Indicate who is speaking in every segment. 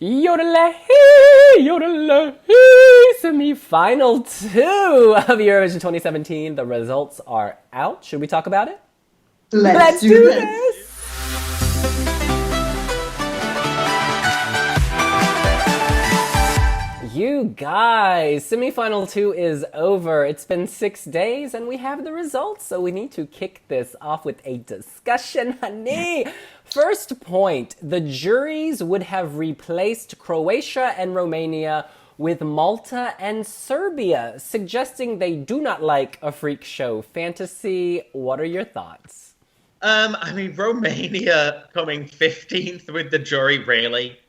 Speaker 1: Yodelay, yodelay, semi-final 2 of Eurovision 2017. The results are out. Should we talk about it?
Speaker 2: Let's do this.
Speaker 1: You guys, semi-final 2 is over. It's been 6 days and we have the results, so we need to kick this off with a discussion, honey. First point, the juries would have replaced Croatia and Romania with Malta and Serbia, suggesting they do not like a freak show fantasy. What are your thoughts?
Speaker 3: Romania coming 15th with the jury, really?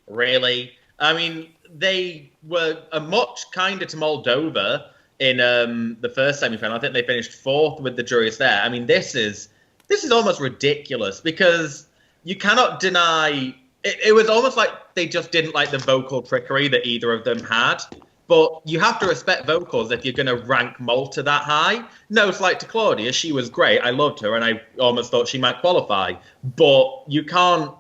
Speaker 3: They were much kinder to Moldova in the first semi-final. I think they finished 4th with the juries there. This is almost ridiculous because you cannot deny it was almost like they just didn't like the vocal trickery that either of them had. But you have to respect vocals if you're going to rank Malta that high. No slight to Claudia, she was great. I loved her and I almost thought she might qualify. But you can't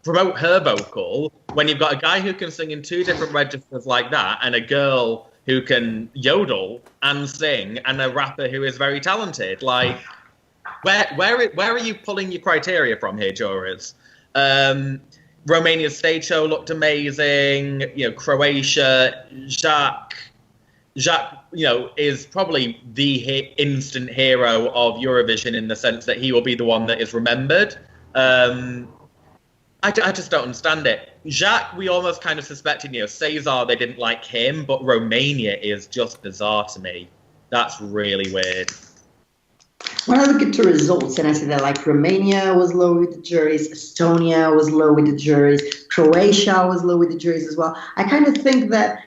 Speaker 3: promote her vocal when you've got a guy who can sing in 2 different registers like that and a girl who can yodel and sing and a rapper who is very talented. Like, where are you pulling your criteria from here, juries? Romania's stage show looked amazing. Croatia, Jacques, is probably the instant hero of Eurovision in the sense that he will be the one that is remembered. I just don't understand it. Jacques, we almost kind of suspected, Cesar, they didn't like him, but Romania is just bizarre to me. That's really weird.
Speaker 2: When I look at the results and I see that like Romania was low with the juries, Estonia was low with the juries, Croatia was low with the juries as well, I kind of think that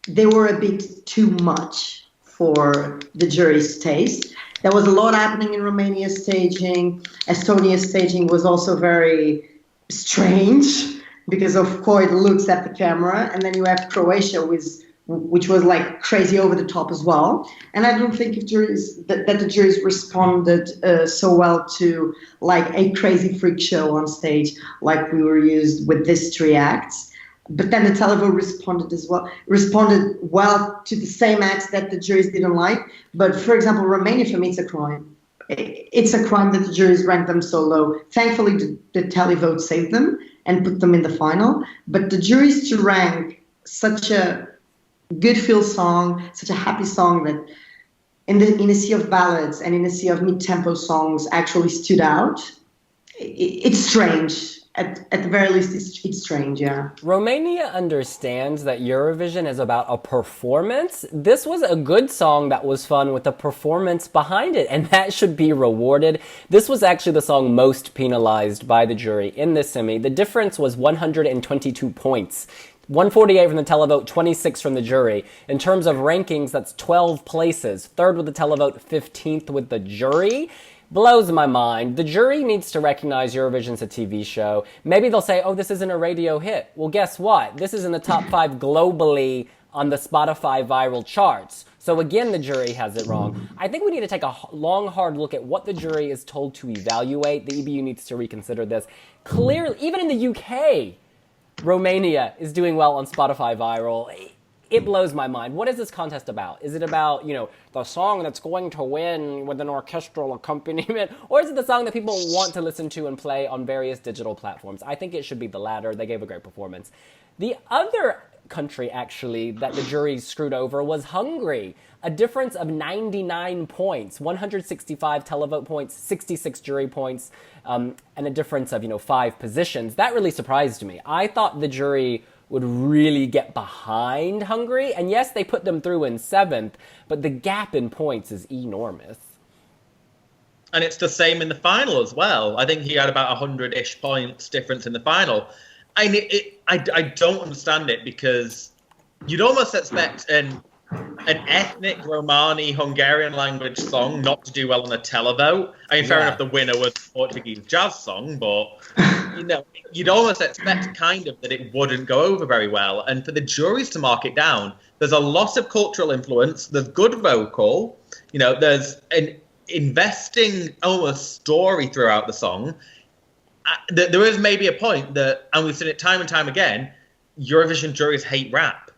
Speaker 2: they were a bit too much for the jury's taste. There was a lot happening in Romania's staging. Estonia's staging was also very strange because, of course, it looks at the camera. And then you have Croatia, which was like crazy over the top as well. And I don't think that the juries responded so well to like a crazy freak show on stage like we were used with these 3 acts. But then the Televote responded well to the same acts that the juries didn't like. But for example, Romania, for me, it's a crime. It's a crime that the juries ranked them so low. Thankfully, the Televote saved them and put them in the final. But the juries to rank such a good feel song, such a happy song that in a sea of ballads and in a sea of mid-tempo songs actually stood out, it's strange. At the very least, it's strange, yeah.
Speaker 1: Romania understands that Eurovision is about a performance. This was a good song that was fun with a performance behind it, and that should be rewarded. This was actually the song most penalized by the jury in this semi. The difference was 122 points. 148 from the Televote, 26 from the jury. In terms of rankings, that's 12 places. 3rd with the Televote, 15th with the jury. Blows my mind. The jury needs to recognize Eurovision's a TV show. Maybe they'll say, oh, this isn't a radio hit. Well, guess what? This is in the top 5 globally on the Spotify viral charts. So again, the jury has it wrong. I think we need to take a long, hard look at what the jury is told to evaluate. The EBU needs to reconsider this. Clearly, even in the UK, Romania is doing well on Spotify viral. It blows my mind. What is this contest about? Is it about, the song that's going to win with an orchestral accompaniment? Or is it the song that people want to listen to and play on various digital platforms? I think it should be the latter. They gave a great performance. The other country, actually, that the jury screwed over was Hungary. A difference of 99 points, 165 televote points, 66 jury points, and a difference of, 5 positions. That really surprised me. I thought the jury would really get behind Hungary. And yes, they put them through in 7th, but the gap in points is enormous.
Speaker 3: And it's the same in the final as well. I think he had about 100-ish points difference in the final. I don't understand it because you'd almost expect an ethnic Romani Hungarian language song not to do well on a televote. Fair enough, the winner was a Portuguese jazz song, but you'd almost expect kind of that it wouldn't go over very well. And for the juries to mark it down, there's a lot of cultural influence. There's good vocal. There's an investing almost story throughout the song. there is maybe a point that, and we've seen it time and time again, Eurovision juries hate rap.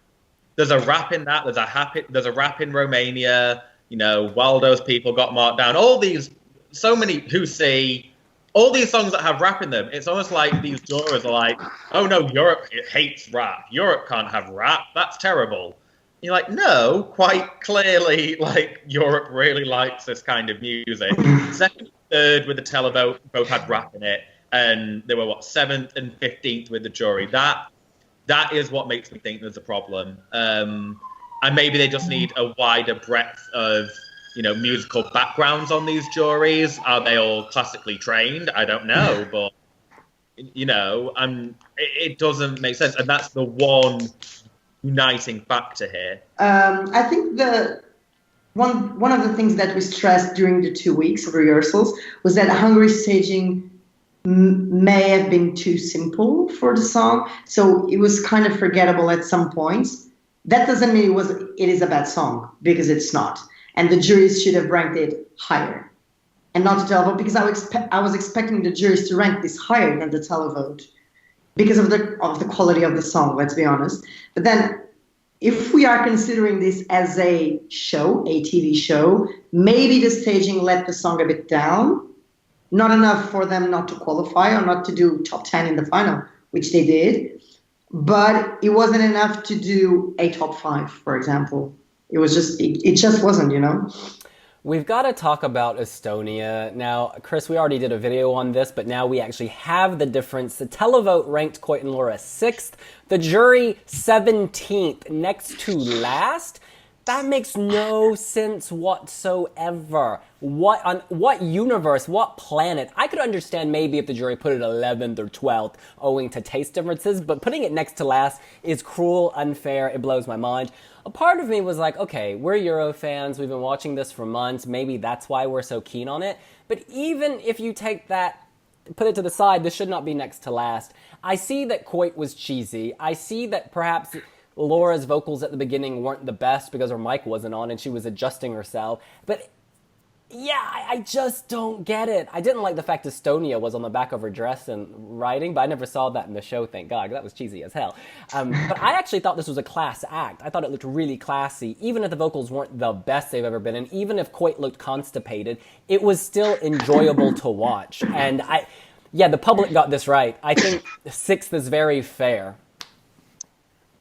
Speaker 3: There's a rap in that. There's a rap in Romania. Waldo's People got marked down. All these, so many Who See, all these songs that have rap in them. It's almost like these jurors are like, oh no, Europe hates rap. Europe can't have rap. That's terrible. You're like, no, quite clearly, like, Europe really likes this kind of music. Second, third with the Televote both had rap in it, and they were 7th and 15th with the jury. That is what makes me think there's a problem. And maybe they just need a wider breadth of, musical backgrounds on these juries. Are they all classically trained? I don't know, but it doesn't make sense, and that's the one uniting factor here.
Speaker 2: I think one of the things that we stressed during the 2 weeks of rehearsals was that Hungary's staging may have been too simple for the song, so it was kind of forgettable at some points. That doesn't mean it is a bad song, because it's not. And the juries should have ranked it higher, and not the Televote, because I was expecting the juries to rank this higher than the Televote, because of the quality of the song, let's be honest. But then, if we are considering this as a show, a TV show, maybe the staging let the song a bit down. Not enough for them not to qualify or not to do top 10 in the final, which they did. But it wasn't enough to do a top 5, for example. It was just, it just wasn't,
Speaker 1: We've got to talk about Estonia. Now, Chris, we already did a video on this, but now we actually have the difference. The Televote ranked Coit and Laura 6th, the jury 17th, next to last. That makes no sense whatsoever. What universe, what planet? I could understand maybe if the jury put it 11th or 12th owing to taste differences, but putting it next to last is cruel, unfair, it blows my mind. A part of me was like, okay, we're Euro fans, we've been watching this for months, maybe that's why we're so keen on it. But even if you take that, put it to the side, this should not be next to last. I see that Coit was cheesy. I see that perhaps Laura's vocals at the beginning weren't the best because her mic wasn't on and she was adjusting herself. But yeah, I just don't get it. I didn't like the fact Estonia was on the back of her dress and writing, but I never saw that in the show, thank God. That was cheesy as hell. But I actually thought this was a class act. I thought it looked really classy, even if the vocals weren't the best they've ever been. And even if Coit looked constipated, it was still enjoyable to watch. And the public got this right. I think 6th is very fair.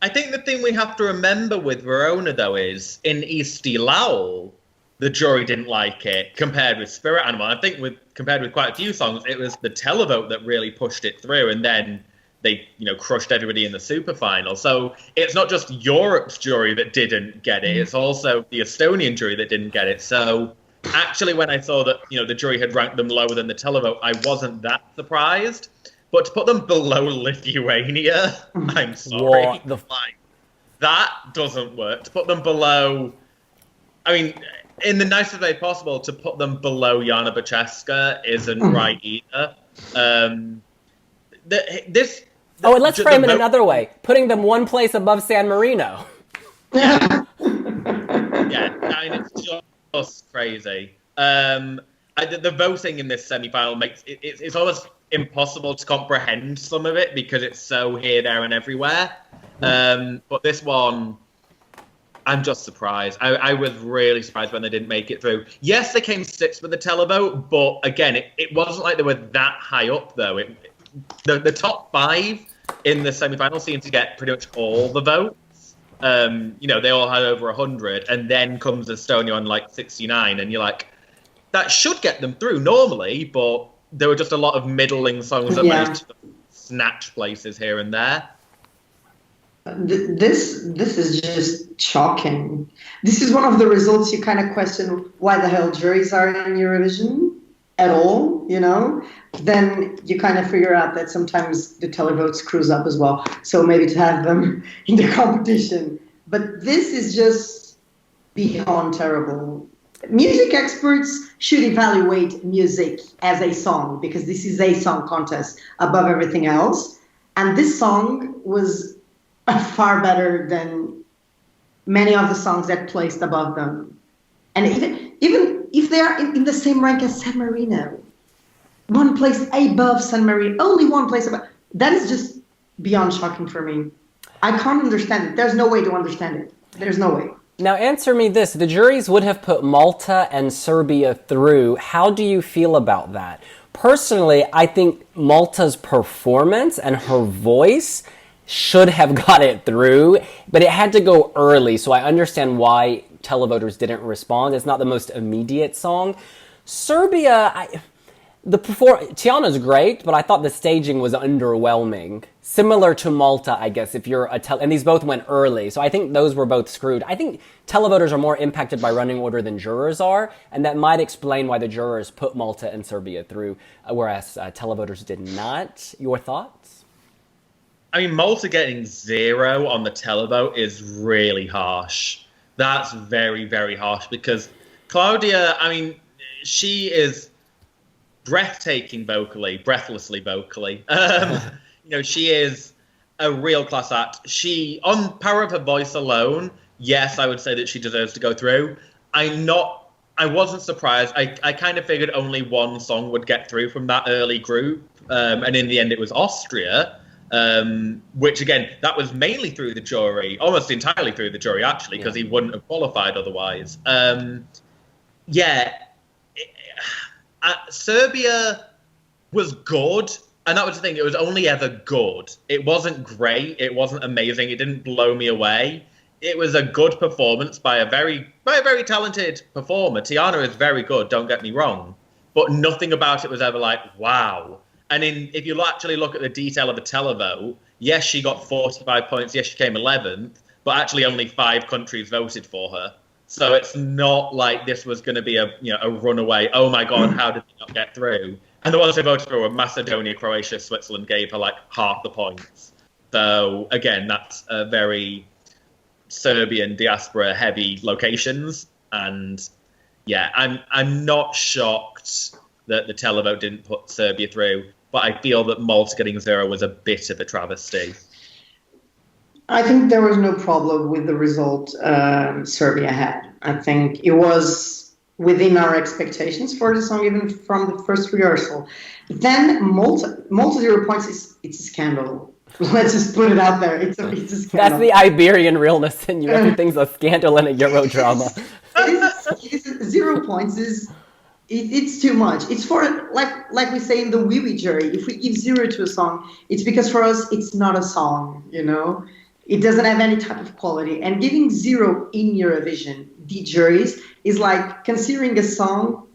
Speaker 3: I think the thing we have to remember with Verona, though, is in Easti Laul, the jury didn't like it compared with Spirit Animal. I think compared with quite a few songs, it was the Televote that really pushed it through, and then they, crushed everybody in the super final. So it's not just Europe's jury that didn't get it; it's also the Estonian jury that didn't get it. So actually, when I saw that, the jury had ranked them lower than the Televote, I wasn't that surprised. But to put them below Lithuania, I'm sorry. That doesn't work. To put them below, in the nicest way possible, to put them below Jana Bacheska isn't right either. And
Speaker 1: let's frame it another way. Putting them one place above San Marino.
Speaker 3: Yeah. It's just crazy. The voting in this semi-final makes it's almost impossible to comprehend some of it because it's so here, there, and everywhere. But this one, I'm just surprised. I was really surprised when they didn't make it through. Yes, they came 6th with the Televote, but again, it wasn't like they were that high up, though. The top 5 in the semi-final seemed to get pretty much all the votes. They all had over 100, and then comes Estonia on 69, and you're like, that should get them through normally, but there were just a lot of middling songs that managed to snatch places here and there.
Speaker 2: This is just shocking. This is one of the results you kind of question why the hell juries are in Eurovision at all, Then you kind of figure out that sometimes the Televote screws up as well. So maybe to have them in the competition. But this is just beyond terrible. Music experts should evaluate music as a song because this is a song contest above everything else. And this song was far better than many of the songs that placed above them. And even if they are in the same rank as San Marino, one place above San Maria, only one place above. That is just beyond shocking for me. I can't understand it. There's no way to understand it. There's no way.
Speaker 1: Now answer me this. The juries would have put Malta and Serbia through. How do you feel about that? Personally, I think Malta's performance and her voice should have got it through, but it had to go early, so I understand why televoters didn't respond. It's not the most immediate song. Serbia, Tiana's great, but I thought the staging was underwhelming. Similar to Malta, I guess, if you're and these both went early, so I think those were both screwed. I think televoters are more impacted by running order than jurors are, and that might explain why the jurors put Malta and Serbia through, whereas televoters did not. Your thoughts?
Speaker 3: I mean, Malta getting 0 on the televote is really harsh. That's very, very harsh because Claudia, I mean, she is breathtaking vocally, breathlessly vocally. She is a real class act. She, on power of her voice alone, yes, I would say that she deserves to go through. I wasn't surprised. I kind of figured only one song would get through from that early group. And in the end, it was Austria, which, again, that was mainly through the jury, almost entirely through the jury, actually, because he wouldn't have qualified otherwise. Serbia was good. And that was the thing. It was only ever good. It wasn't great. It wasn't amazing. It didn't blow me away. It was a good performance by a very talented performer. Tiana is very good, don't get me wrong. But nothing about it was ever like, wow. And if you actually look at the detail of the televote, yes, she got 45 points. Yes, she came 11th. But actually only 5 countries voted for her. So it's not like this was going to be a runaway, oh my God, how did they not get through? And the ones who voted for her were Macedonia, Croatia, Switzerland gave her like half the points. So again, that's a very Serbian diaspora heavy locations. And yeah, I'm not shocked that the televote didn't put Serbia through, but I feel that Malta getting 0 was a bit of a travesty.
Speaker 2: I think there was no problem with the result Serbia had. I think it was within our expectations for the song, even from the first rehearsal. But then Malta 0 points, it's a scandal. Let's just put it out there. It's a scandal.
Speaker 1: That's the Iberian realness in you. Everything's a scandal in a Euro drama.
Speaker 2: It is 0 points it's too much. It's for, like we say in the Wiwi jury, if we give 0 to a song, it's because for us, it's not a song, It doesn't have any type of quality. And giving 0 in Eurovision, the juries, is like considering a song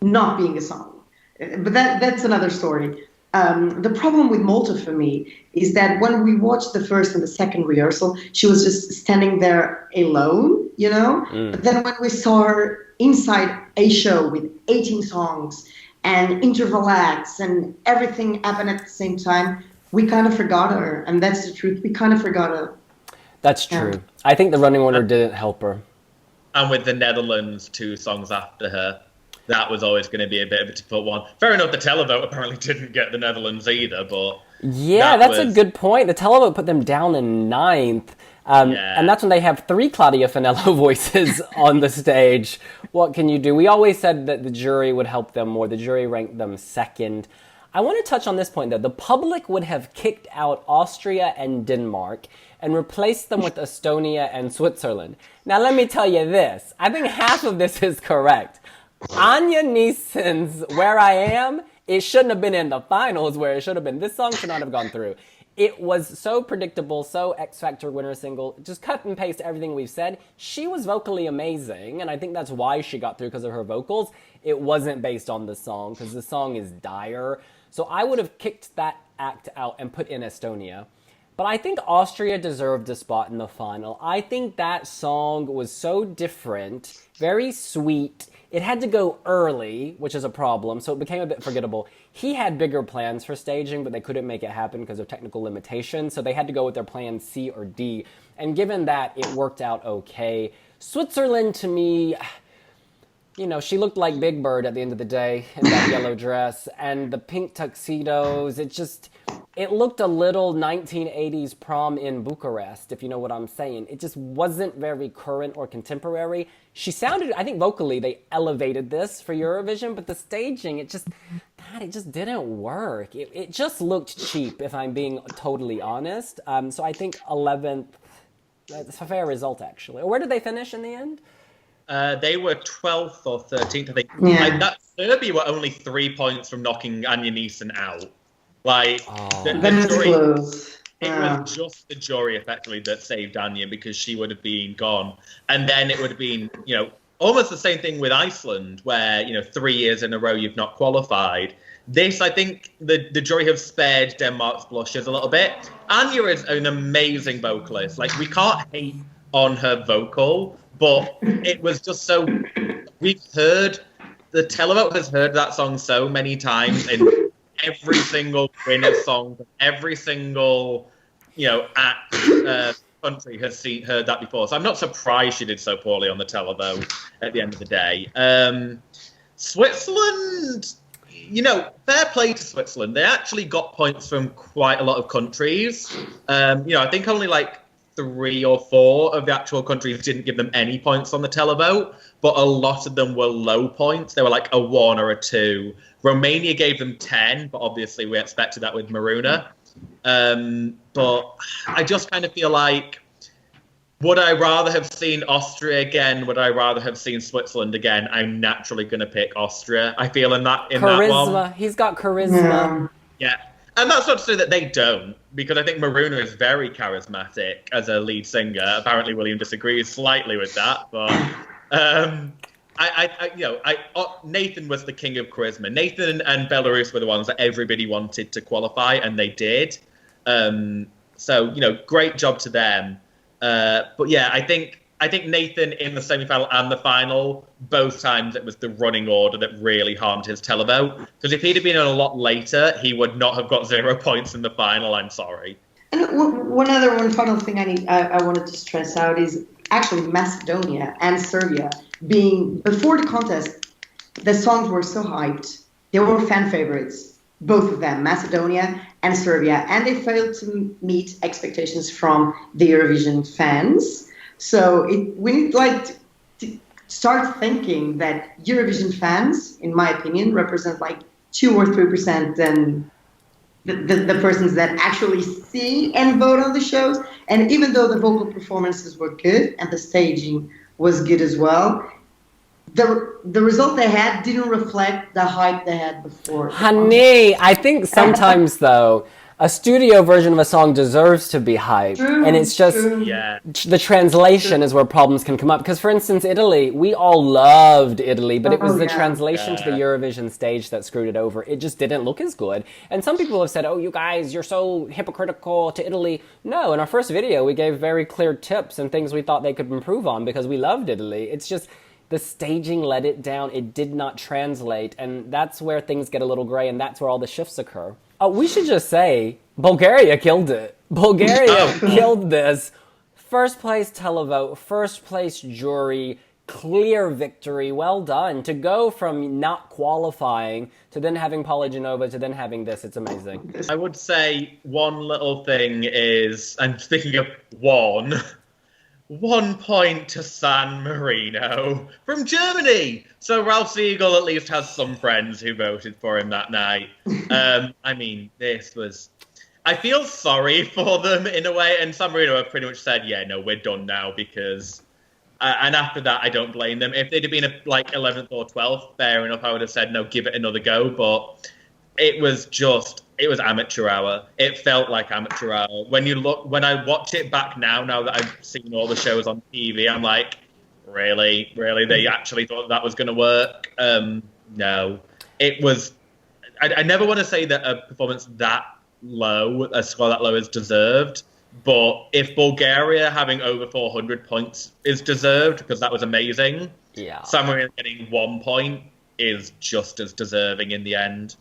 Speaker 2: not being a song. But that's another story. The problem with Malta for me is that when we watched the first and the second rehearsal, she was just standing there alone, But then when we saw her inside a show with 18 songs and interval acts and everything happened at the same time, we kind of forgot her. And that's the truth. We kind of forgot her.
Speaker 1: That's true. I think the running order didn't help her.
Speaker 3: And with the Netherlands 2 songs after her, that was always going to be a bit of a difficult one. Fair enough, the televote apparently didn't get the Netherlands either, but...
Speaker 1: Yeah, that's a good point. The televote put them down in 9th. And that's when they have 3 Claudia Finello voices on the stage. What can you do? We always said that the jury would help them more. The jury ranked them 2nd. I want to touch on this point, though. The public would have kicked out Austria and Denmark and replaced them with Estonia and Switzerland. Now, let me tell you this. I think half of this is correct. Anya Neeson's Where I Am, it shouldn't have been in the finals where it should have been. This song should not have gone through. It was so predictable, so X Factor winner single. Just cut and paste everything we've said. She was vocally amazing, and I think that's why she got through, because of her vocals. It wasn't based on the song, because the song is dire. So I would have kicked that act out and put in Estonia. But I think Austria deserved a spot in the final. I think that song was so different, very sweet. It had to go early, which is a problem, so it became a bit forgettable. He had bigger plans for staging, but they couldn't make it happen because of technical limitations, so they had to go with their plan C or D. And given that, it worked out okay. Switzerland, to me, she looked like Big Bird at the end of the day in that yellow dress. And the pink tuxedos, it looked a little 1980s prom in Bucharest, if you know what I'm saying. It just wasn't very current or contemporary. She sounded, I think vocally, they elevated this for Eurovision, but the staging, it just God, it just didn't work. It just looked cheap, if I'm being totally honest. So I think 11th, that's a fair result, actually. Where did they finish in the end?
Speaker 3: They were 12th or 13th, I think.
Speaker 2: Yeah.
Speaker 3: That Serbia were only 3 points from knocking Anja Nielsen out. Like, the
Speaker 2: Then it's
Speaker 3: jury,
Speaker 2: close.
Speaker 3: it was just the jury, effectively, that saved Anja because she would have been gone. And then it would have been, almost the same thing with Iceland, where, 3 years in a row you've not qualified. This, I think, the jury have spared Denmark's blushes a little bit. Anja is an amazing vocalist. Like, we can't hate on her vocal, but it was just so... We've heard... The Televote has heard that song so many times in every single winner song, every single, act... country has heard that before, so I'm not surprised she did so poorly on the Televote at the end of the day. Switzerland, fair play to Switzerland. They actually got points from quite a lot of countries. I think only like 3 or 4 of the actual countries didn't give them any points on the Televote, but a lot of them were low points. They were like a 1 or a 2. Romania gave them 10, but obviously we expected that with Maruna. But I just kind of feel like, would I rather have seen Austria again? Would I rather have seen Switzerland again? I'm naturally going to pick Austria. I feel in that
Speaker 1: Charisma.
Speaker 3: one.
Speaker 1: He's got charisma.
Speaker 3: Yeah. And that's not to say that they don't, because I think Maruna is very charismatic as a lead singer. Apparently William disagrees slightly with that, but Nathan was the king of charisma. Nathan and Belarus were the ones that everybody wanted to qualify, and they did. So great job to them. But yeah, I think Nathan in the semi-final and the final, both times it was the running order that really harmed his Televote. Because if he'd have been on a lot later, he would not have got 0 points in the final. I'm sorry.
Speaker 2: And one final thing I wanted to stress out is actually Macedonia and Serbia being, before the contest, the songs were so hyped. They were fan favorites, both of them, Macedonia and Serbia, and they failed to meet expectations from the Eurovision fans. So we need to start thinking that Eurovision fans, in my opinion, represent like 2 or 3% than the persons that actually see and vote on the shows. And even though the vocal performances were good and the staging was good as well, the result they had didn't reflect the hype they had before.
Speaker 1: Honey, I think sometimes, though, a studio version of a song deserves to be hyped. And it's just the translation is where problems can come up. Because, for instance, Italy, we all loved Italy, but it was the translation to the Eurovision stage that screwed it over. It just didn't look as good. And some people have said, oh, you guys, you're so hypocritical to Italy. No, in our first video, we gave very clear tips and things we thought they could improve on because we loved Italy. It's just... the staging let it down. It did not translate, and that's where things get a little gray, and that's where all the shifts occur. We should just say, Bulgaria killed it. Bulgaria killed this. First place Televote, first place jury, clear victory, well done. To go from not qualifying to then having Polygenova to then having this, it's amazing.
Speaker 3: I would say one little thing is, I'm thinking of one... 1 point to San Marino from Germany. So Ralph Siegel at least has some friends who voted for him that night. I mean, this was... I feel sorry for them in a way, and San Marino have pretty much said, yeah, no, we're done now, because... and after that, I don't blame them. If they'd have been like 11th or 12th, fair enough, I would have said, no, give it another go, but it was just... It was amateur hour. It felt like amateur hour. When I watch it back now that I've seen all the shows on TV, I'm like, really? They actually thought that was going to work? No. It was... I never want to say that a performance that low, a score that low is deserved, but if Bulgaria having over 400 points is deserved, because that was amazing, San Marino getting 1 point is just as deserving in the end.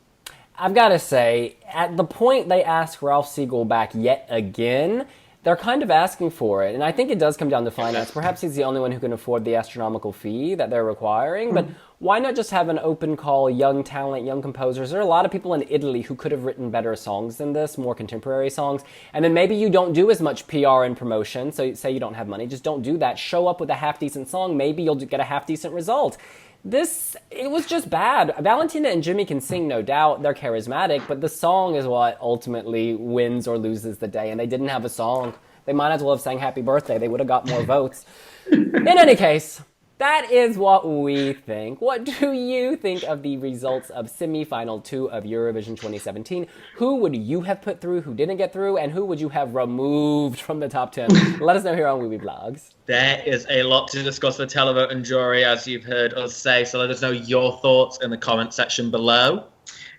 Speaker 1: I've got to say, at the point they ask Ralph Siegel back yet again, they're kind of asking for it. And I think it does come down to finance. Perhaps he's the only one who can afford the astronomical fee that they're requiring. But why not just have an open call, young talent, young composers? There are a lot of people in Italy who could have written better songs than this, more contemporary songs. And then maybe you don't do as much PR and promotion. So say you don't have money, just don't do that. Show up with a half-decent song. Maybe you'll get a half-decent result. It was just bad. Valentina and Jimmy can sing, no doubt. They're charismatic, but the song is what ultimately wins or loses the day, and they didn't have a song. They might as well have sang Happy Birthday. They would have got more votes. In any case, that is what we think. What do you think of the results of semi-final 2 of Eurovision 2017? Who would you have put through, who didn't get through, and who would you have removed from the top 10? Let us know here on wiwibloggs.
Speaker 3: There is a lot to discuss for Televote and jury, as you've heard us say, so let us know your thoughts in the comment section below.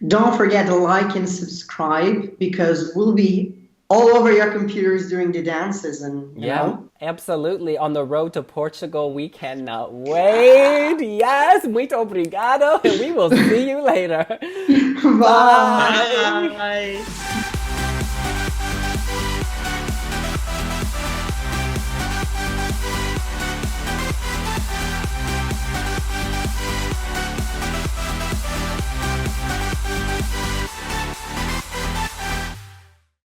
Speaker 2: Don't forget to like and subscribe, because we'll be all over your computers during the dances, and you know.
Speaker 1: Absolutely. On the road to Portugal, we cannot wait. Yes, muito obrigado, and we will see you later.
Speaker 2: Bye.
Speaker 3: Bye.